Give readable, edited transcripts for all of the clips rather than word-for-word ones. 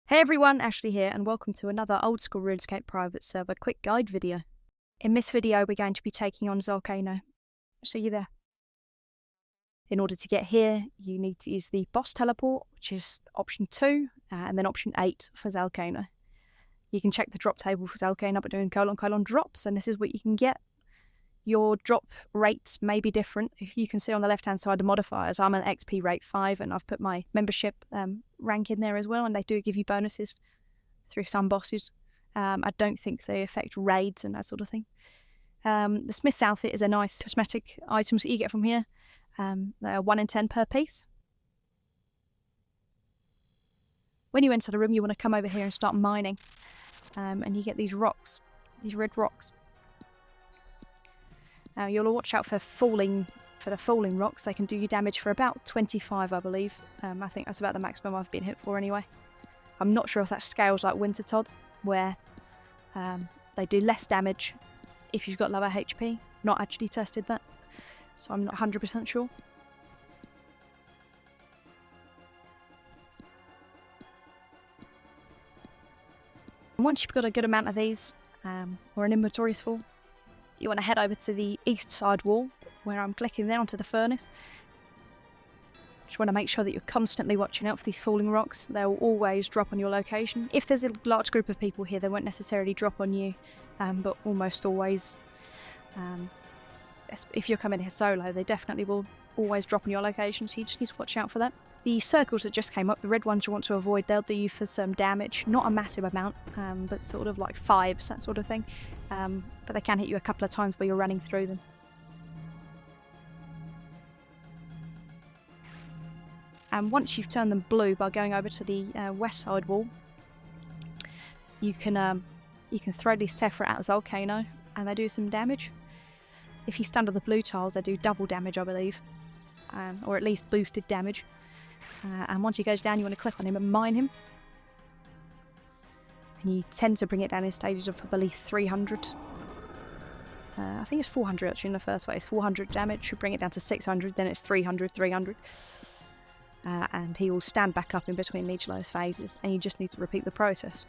Hey everyone, Ashley here, and welcome to another Old School RuneScape private server quick guide video. In this video, we're going to be taking on Zalcano. See you there. In order to get here, you need to use the boss teleport, which is option 2, and then option 8 for Zalcano. You can check the drop table for Zalcano by doing : drops, and this is what you can get. Your drop rates may be different. You can see on the left-hand side the modifiers. I'm an XP rate 5, and I've put my membership rank in there as well, and they do give you bonuses through some bosses. I don't think they affect raids and that sort of thing. The Smith's outfit is a nice cosmetic items that you get from here. They are 1 in 10 per piece. When you enter the room, you want to come over here and start mining, and you get these rocks, these red rocks. Now you'll watch out for the falling rocks. They can do you damage for about 25, I believe. I think that's about the maximum I've been hit for anyway. I'm not sure if that scales like Winter Todd, where they do less damage if you've got lower HP. Not actually tested that, so I'm not 100% sure. And once you've got a good amount of these, or an inventory is full, you want to head over to the east side wall, where I'm clicking there onto the furnace. Just want to make sure that you're constantly watching out for these falling rocks. They'll always drop on your location. If there's a large group of people here, they won't necessarily drop on you, but almost always. If you're coming here solo, they definitely will always drop on your location, so you just need to watch out for that. The circles that just came up, the red ones you want to avoid, they'll do you for some damage. Not a massive amount, but sort of like 5s, that sort of thing. But they can hit you a couple of times while you're running through them. And once you've turned them blue by going over to the west side wall, you can throw these Tephra at Zalcano, and they do some damage. If you stand on the blue tiles, they do double damage, I believe, or at least boosted damage. And once he goes down, you want to click on him and mine him. And you tend to bring it down in stages of, I believe, 300. I think it's 400 actually in the first phase. 400 damage, should bring it down to 600, then it's 300, 300. And he will stand back up in between each of those phases, and you just need to repeat the process.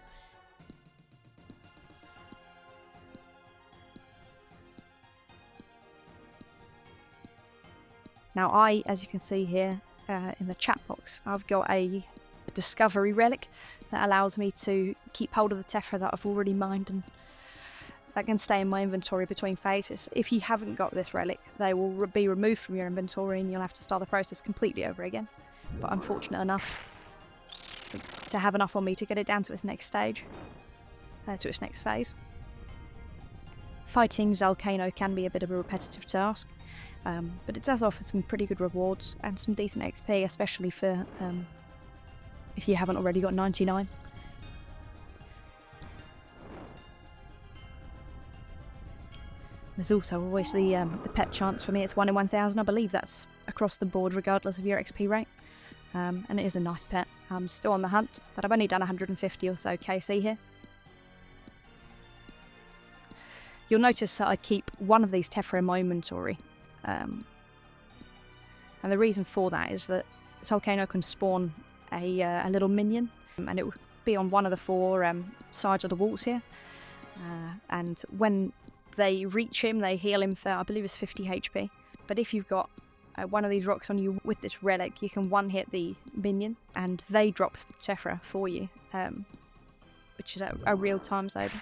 Now as you can see here in the chat box, I've got a discovery relic that allows me to keep hold of the Tephra that I've already mined, and that can stay in my inventory between phases. If you haven't got this relic, they will be removed from your inventory and you'll have to start the process completely over again. But I'm fortunate enough to have enough on me to get it down to its next stage, to its next phase. Fighting Zalcano can be a bit of a repetitive task, but it does offer some pretty good rewards and some decent XP, especially for if you haven't already got 99. There's also always the pet chance for me. It's 1 in 1000. I believe that's across the board regardless of your XP rate. And it is a nice pet. I'm still on the hunt, but I've only done 150 or so KC here. You'll notice that I keep one of these Tephra in my inventory. And the reason for that is that Zalcano can spawn a little minion, and it will be on one of the 4 sides of the walls here. And when they reach him, they heal him for, I believe it's 50 HP. But if you've got one of these rocks on you with this relic, you can one-hit the minion, and they drop Tephra for you, which is a real time saver.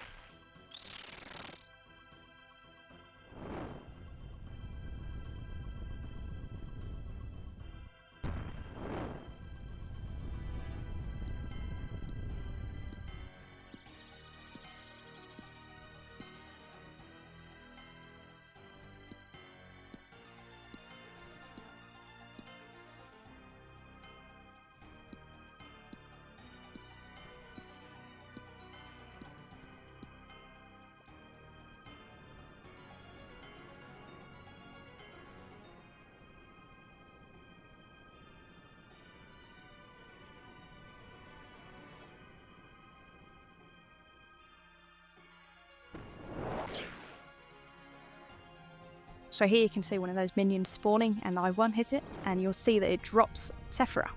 So here you can see one of those minions spawning, and I one-hit it, and you'll see that it drops Tephra.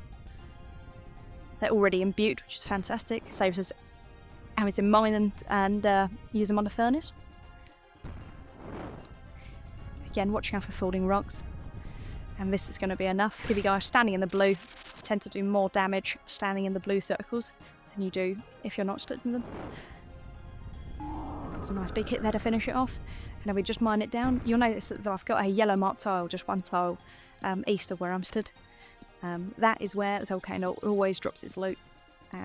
They're already imbued, which is fantastic. Saves us having to mine and use them on the furnace. Again, watching out for falling rocks. And this is going to be enough. If you guys standing in the blue, tend to do more damage standing in the blue circles than you do if you're not stood in them. It's a nice big hit there to finish it off. And then we just mine it down. You'll notice that I've got a yellow marked tile, just one tile east of where I'm stood. That is where Zalcano always drops its loot.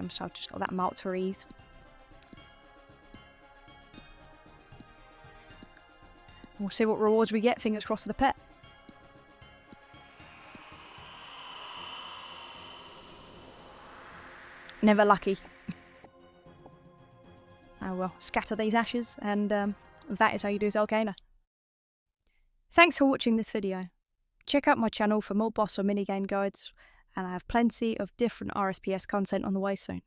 So I've just got that marked for ease. We'll see what rewards we get, fingers crossed for the pet. Never lucky. Oh well, scatter these ashes, and that is how you do Zalcano. Thanks for watching this video. Check out my channel for more boss or minigame guides, and I have plenty of different RSPS content on the way soon.